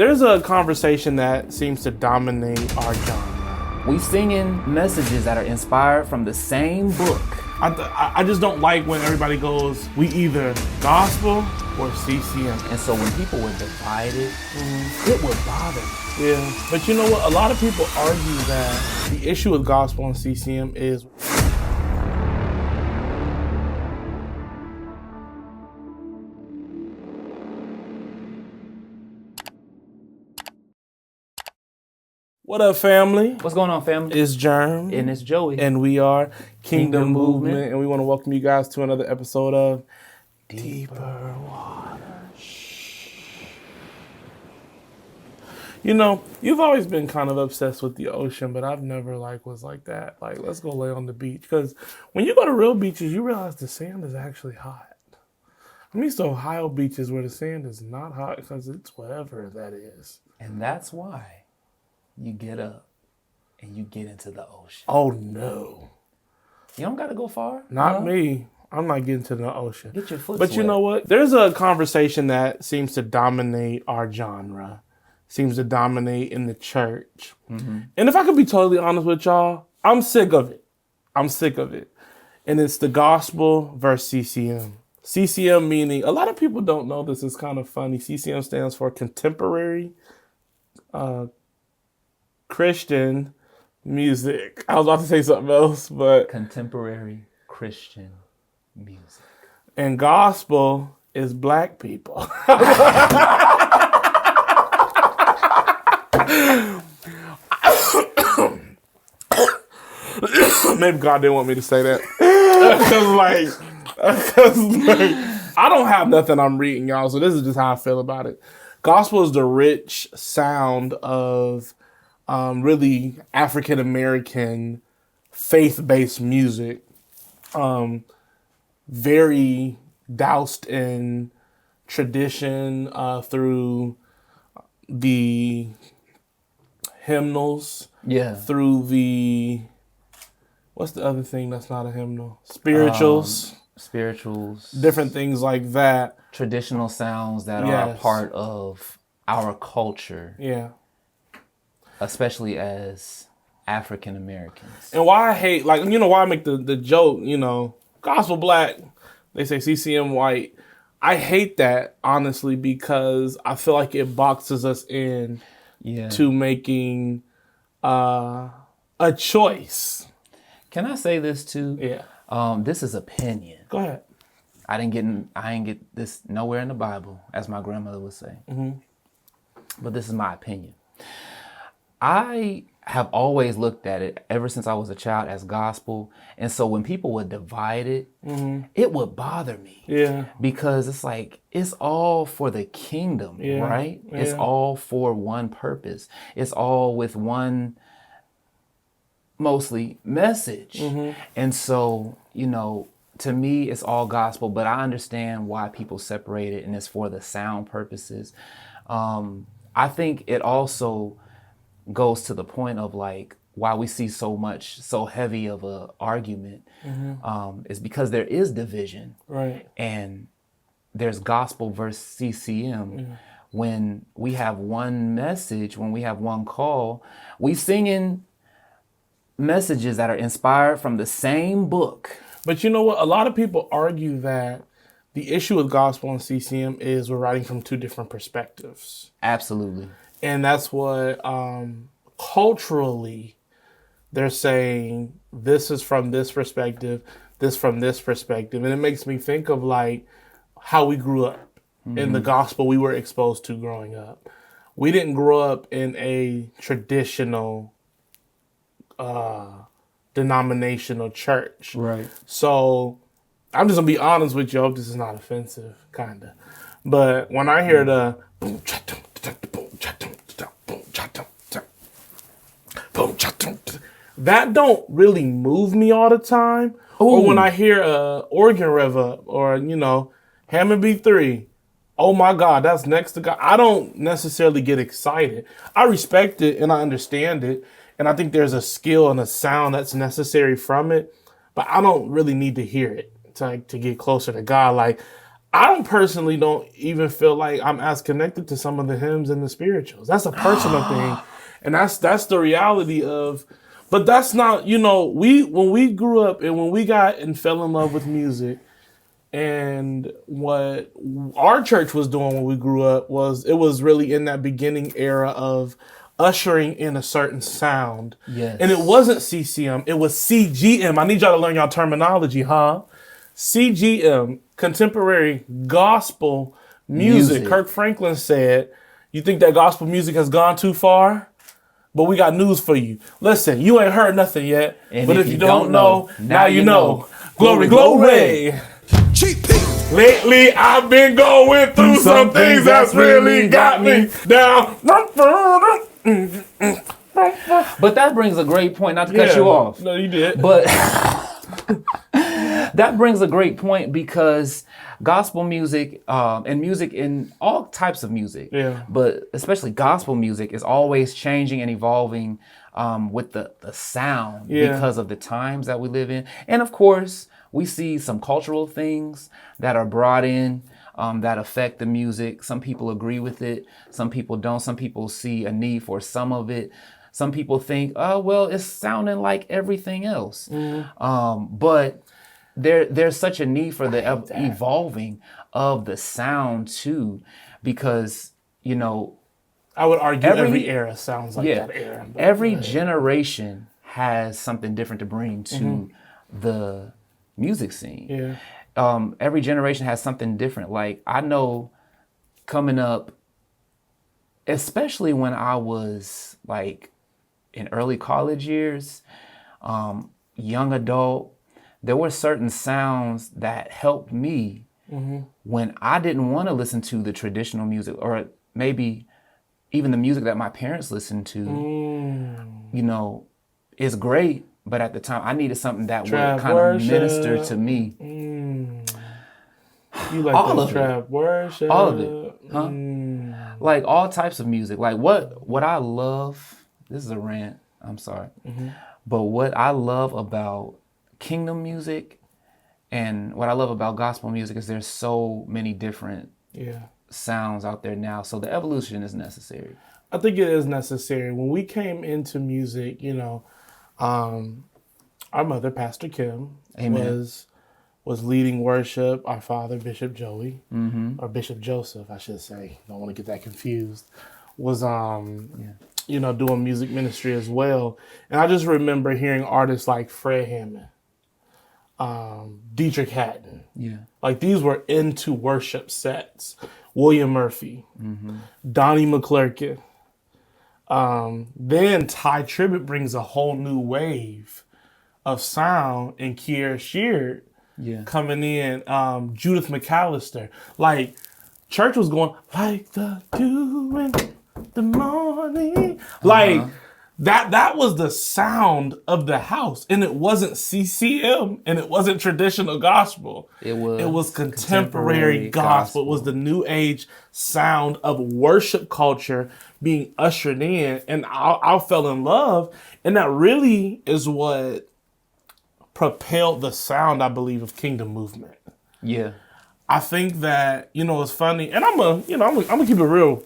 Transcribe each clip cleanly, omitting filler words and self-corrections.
There's a conversation that seems to dominate our genre. We singing messages that are inspired from the same book. I just don't like when everybody goes, we either gospel or CCM. And so when people were divided, it would bother me. Yeah, but you know what? A lot of people argue that the issue with gospel and CCM is what up, family? What's going on, family? It's Germ. And it's Joey. And we are Kingdom Kingdom Movement. Movement. And we want to welcome you guys to another episode of Deeper Water. You know, you've always been kind of obsessed with the ocean, but I've never was like that. Like, let's go lay on the beach. Because when you go to real beaches, you realize the sand is actually hot. I mean, it's the Ohio beaches where the sand is not hot because it's whatever that is. And that's why you get up and you get into the ocean. Oh, no. You don't got to go far. Not me. I'm not getting to the ocean. Get your foot But you wet. know what? There's a conversation that seems to dominate our genre, seems to dominate in the church. And if I could be totally honest with y'all, I'm sick of it. I'm sick of it. And it's the gospel versus CCM. CCM meaning, a lot of people don't know this, is kind of funny. CCM stands for contemporary Christian music. I was about to say something else, but... Contemporary Christian music. And gospel is black people. Maybe God didn't want me to say that. Because I don't have nothing I'm reading, y'all, so this is just how I feel about it. Gospel is the rich sound of really African-American faith-based music. Very doused in tradition through the hymnals. Yeah. Through the, what's the other thing that's not a hymnal? Spirituals. Spirituals. Different things like that. Traditional sounds that are a part of our culture. Yeah. Especially as African Americans. And why I hate, why I make the joke, gospel black, they say CCM white. I hate that, honestly, because I feel like it boxes us in to making a choice. Can I say this too? Yeah. This is opinion. Go ahead. I didn't get this nowhere in the Bible, as my grandmother would say. But this is my opinion. I have always looked at it ever since I was a child as gospel. And so when people would divide it, it would bother me. Yeah. Because it's like, it's all for the kingdom, right? Yeah. It's all for one purpose. It's all with one, mostly, message. And so, to me, it's all gospel, but I understand why people separate it, and it's for the sound purposes. I think it also goes to the point of why we see so heavy of a argument is because there is division. Right. And there's gospel versus CCM. When we have one message, when we have one call, we singing messages that are inspired from the same book. But you know what? A lot of people argue that the issue with gospel and CCM is we're writing from two different perspectives. Absolutely. And that's what culturally they're saying, this is from this perspective, this from this perspective. And it makes me think of how we grew up in the gospel we were exposed to growing up. We didn't grow up in a traditional denominational church. Right. So I'm just going to be honest with you. I hope this is not offensive, kind of. But when I hear the boom, that don't really move me all the time. Ooh. Or when I hear a organ rev up or, Hammond B3, oh my God, that's next to God. I don't necessarily get excited. I respect it and I understand it. And I think there's a skill and a sound that's necessary from it. But I don't really need to hear it to get closer to God. I don't personally don't even feel like I'm as connected to some of the hymns and the spirituals. That's a personal thing. And that's the reality of, but that's not, when we grew up and when we got and fell in love with music, and what our church was doing when we grew up was it was really in that beginning era of ushering in a certain sound. Yes. And it wasn't CCM, it was CGM. I need y'all to learn y'all terminology, huh? CGM, contemporary gospel music. Kirk Franklin said, "You think that gospel music has gone too far? But we got news for you. Listen, you ain't heard nothing yet. And but if you don't know, now you know. Glory, glory. Lately, I've been going through some things that's really got me down. But that brings a great point, not to cut you off. No, you did. But that brings a great point because gospel music and music in all types of music, but especially gospel music is always changing and evolving with the sound because of the times that we live in. And of course, we see some cultural things that are brought in that affect the music. Some people agree with it. Some people don't. Some people see a need for some of it. Some people think, oh, well, it's sounding like everything else. But there's such a need for the evolving of the sound too, because, I would argue every era sounds like that era. Every generation has something different to bring to the music scene. Every generation has something different. Like, I know coming up, especially when I was like in early college years, young adult, there were certain sounds that helped me when I didn't want to listen to the traditional music, or maybe even the music that my parents listened to, is great. But at the time, I needed something that would kind of minister to me. You like all the trap worship? All of it, huh? Like all types of music. Like what I love. This is a rant. I'm sorry, but what I love about kingdom music and what I love about gospel music is there's so many different sounds out there now. So the evolution is necessary. I think it is necessary. When we came into music, our mother, Pastor Kim, was leading worship. Our father, Bishop Joey, or Bishop Joseph, I should say. Don't want to get that confused. Was doing music ministry as well. And I just remember hearing artists like Fred Hammond, Dietrich Haddon. Like, these were into worship sets. William Murphy, Donnie McClurkin. Then Ty Tribbett brings a whole new wave of sound, and Kier Sheard coming in, Judith McAllister. Like, church was going, like the dew in the morning. Like, that was the sound of the house. And it wasn't CCM, and it wasn't traditional gospel. It was contemporary gospel. It was the new age sound of worship culture being ushered in. And I fell in love. And that really is what propelled the sound, I believe, of Kingdom Movement. I think that, it's funny, and I'm gonna keep it real.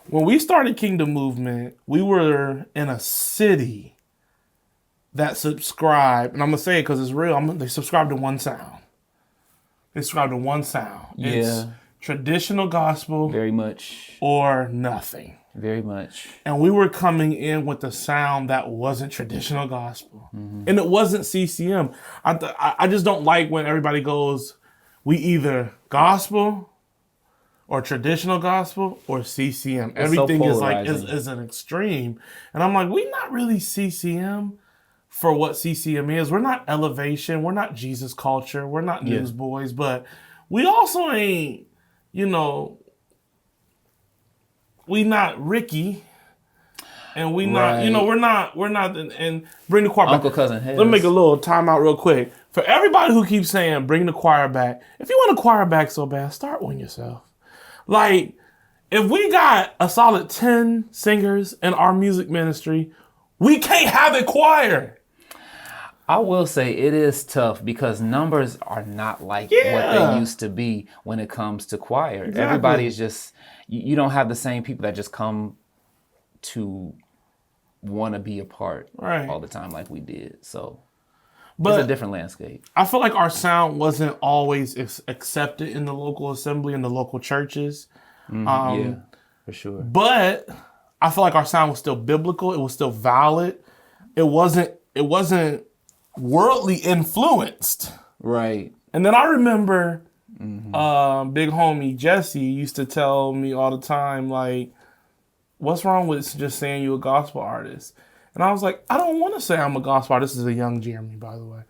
When we started Kingdom Movement, we were in a city that subscribed, and I'm gonna say it because it's real. They subscribed to one sound. It's traditional gospel, very much, or nothing. Very much. And we were coming in with a sound that wasn't traditional gospel. And it wasn't CCM. I just don't like when everybody goes, we either gospel or traditional gospel or CCM. It's everything is an extreme. And I'm like, we're not really CCM for what CCM is. We're not Elevation. We're not Jesus Culture. We're not Newsboys. But we also ain't, we not Ricky, and we not, we're not, and bring the choir back. Uncle Cousin Hez. Let me make a little timeout real quick. For everybody who keeps saying, bring the choir back, if you want a choir back so bad, start one yourself. Like, if we got a solid 10 singers in our music ministry, we can't have a choir. I will say it is tough because numbers are not like what they Yeah. used to be when it comes to choir. Exactly. Everybody's just, you don't have the same people that just come to want to be a part Right. all the time like we did. So it's a But different landscape. I feel like our sound wasn't always accepted in the local assembly and the local churches. Yeah, for sure. But I feel like our sound was still biblical. It was still valid. It wasn't worldly influenced. Right. And then I remember big homie Jesse used to tell me all the time, like, what's wrong with just saying you a gospel artist? And I was like, I don't want to say I'm a gospel artist. This is a young Jeremy, by the way.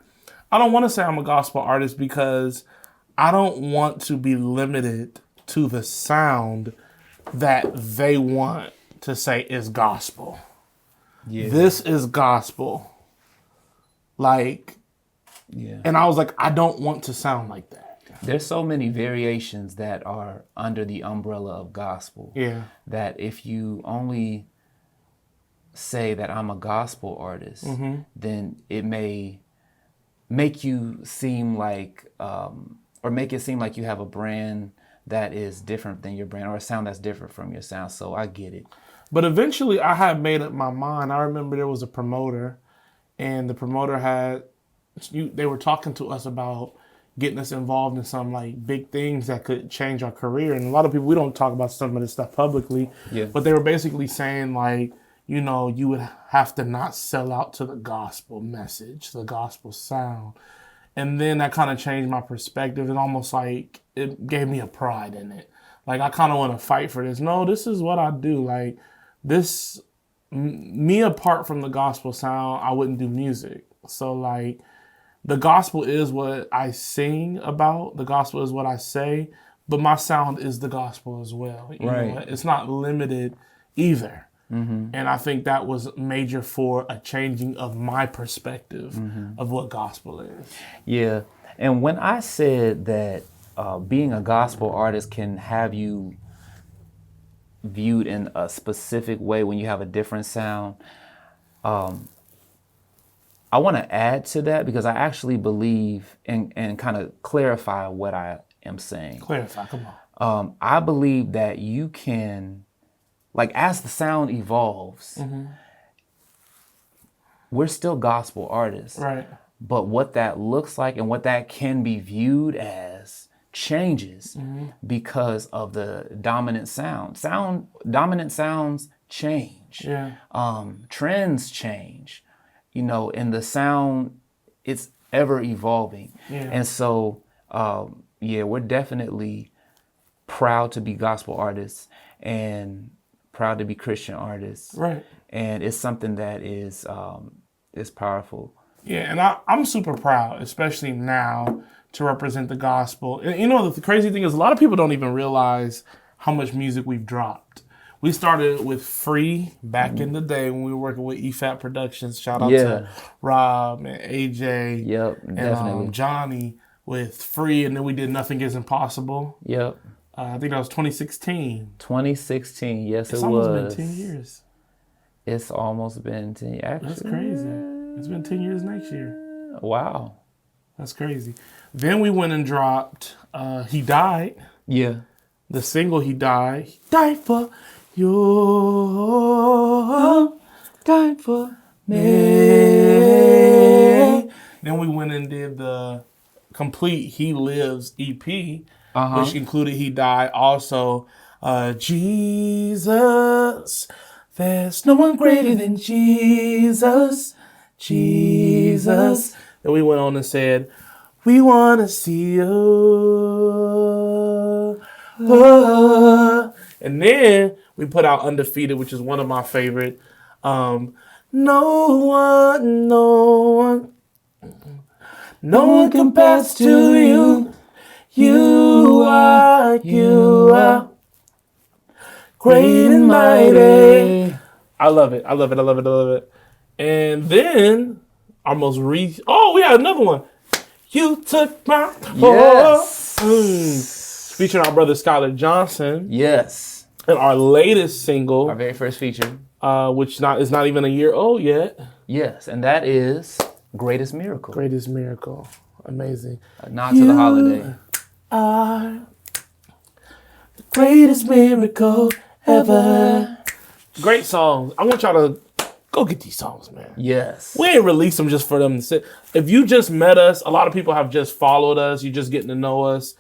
I don't want to say I'm a gospel artist because I don't want to be limited to the sound that they want to say is gospel. Yeah. This is gospel. Like, Yeah. and I was like, I don't want to sound like that. There's so many variations that are under the umbrella of gospel. Yeah. That if you only say that I'm a gospel artist, then it may make you seem like, or make it seem like you have a brand that is different than your brand, or a sound that's different from your sound. So I get it. But eventually I had made up my mind. I remember there was a promoter, and the promoter they were talking to us about getting us involved in some like big things that could change our career. And a lot of people, we don't talk about some of this stuff publicly, but they were basically saying like, you know, you would have to not sell out to the gospel message, the gospel sound. And then that kind of changed my perspective. And almost like it gave me a pride in it. Like, I kind of want to fight for this. No, this is what I do. Like, me apart from the gospel sound, I wouldn't do music. So, like, the gospel is what I sing about. The gospel is what I say. But my sound is the gospel as well. You know, it's not limited either. And I think that was major for a changing of my perspective of what gospel is. Yeah. And when I said that being a gospel artist can have you viewed in a specific way when you have a different sound, I want to add to that because I actually believe and kind of clarify what I am saying. Clarify, come on. I believe that you can, like, as the sound evolves, we're still gospel artists. Right. But what that looks like and what that can be viewed as changes because of the dominant sound. Dominant sounds change. Yeah. Trends change. You know, and the sound, it's ever evolving. Yeah. And so, we're definitely proud to be gospel artists and proud to be Christian artists. Right. And it's something that is powerful. Yeah, and I'm super proud, especially now, to represent the gospel. And you know, the crazy thing is a lot of people don't even realize how much music we've dropped. We started with Free back in the day when we were working with EFAT Productions. Shout out to Rob and AJ. Yep, definitely. And Johnny with Free, and then we did Nothing Is Impossible. Yep. I think that was 2016. 2016, yes, It's it almost was. been 10 years. It's almost been 10 years. Actually, That's crazy. It's been 10 years next year. Wow. That's crazy. Then we went and dropped He Died. Yeah. The single He Died. He died for you. Died for me. Then we went and did the complete He Lives EP, which included He Died. Also, Jesus, there's no one greater than Jesus. Jesus. Then we went on and said, we want to see you. And then we put out Undefeated, which is one of my favorite. No one compares to you. You are great and mighty. I love it. And then our most we had another one. You took my Yes. Featuring our brother Skylar Johnson. Yes. And our latest single, Our very first feature. which is not even a year old yet. Yes, and that is Greatest Miracle. Greatest Miracle. Amazing. A nod to the holiday. Are the greatest miracle ever. Great songs. I want y'all to go get these songs, man. Yes. We ain't release them just for them to sit. If you just met us, a lot of people have just followed us. You're just getting to know us.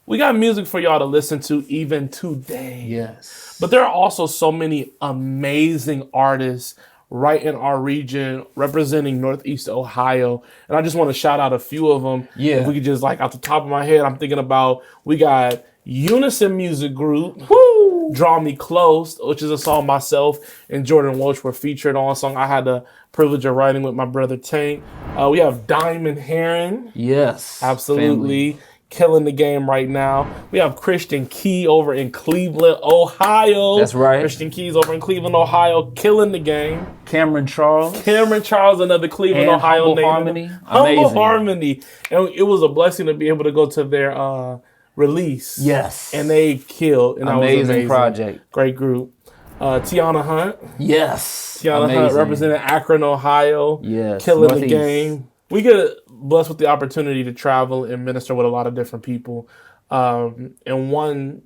We got music for y'all to listen to even today. Yes. But there are also so many amazing artists right in our region representing Northeast Ohio. And I just want to shout out a few of them. Yeah. If we could just, like, off the top of my head, I'm thinking about, we got Unison Music Group, Woo! Draw Me Close, which is a song myself and Jordan Welch were featured on. A song I had the privilege of writing with my brother Tank. We have Diamond Heron. Yes. Absolutely. Family. Killing the game right now. We have Christian Key over in Cleveland, Ohio. That's right. Christian Key's over in Cleveland, Ohio, killing the game. Cameron Charles, another Cleveland, and Ohio Humble native. Harmony. Humble Amazing. Harmony. And it was a blessing to be able to go to their release. Yes. And they killed. And that was amazing. Project. Great group. Tiana Hunt. Yes. Tiana Hunt representing Akron, Ohio. Yes. Killing Northeast. the game. We get blessed with the opportunity to travel and minister with a lot of different people. And one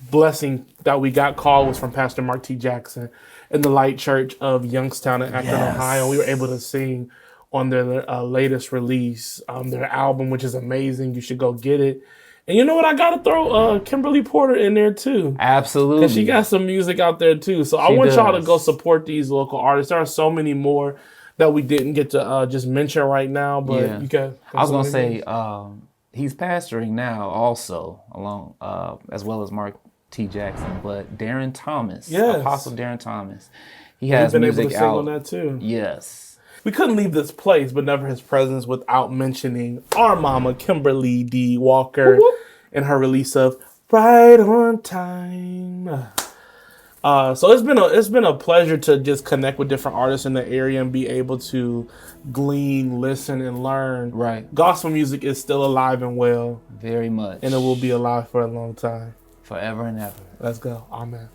blessing that we got called was from Pastor Mark T. Jackson in the Light Church of Youngstown in Akron, Ohio. We were able to sing on their latest release, their album, which is amazing. You should go get it. And you know what? I got to throw Kimberly Porter in there too. Absolutely. Because she got some music out there too. So I want y'all to go support these local artists. There are so many more that we didn't get to just mention right now, but you got. I was gonna say he's pastoring now, also along as well as Mark T. Jackson, but Darren Thomas, Apostle Darren Thomas, he has been music able to sing out on that too. Yes, we couldn't leave this place, but never his presence, without mentioning our mama Kimberly D. Walker and her release of "Right on Time." So it's been a pleasure to just connect with different artists in the area and be able to glean, listen, and learn. Right. Gospel music is still alive and well. Very much. And it will be alive for a long time. Forever and ever. Let's go. Amen.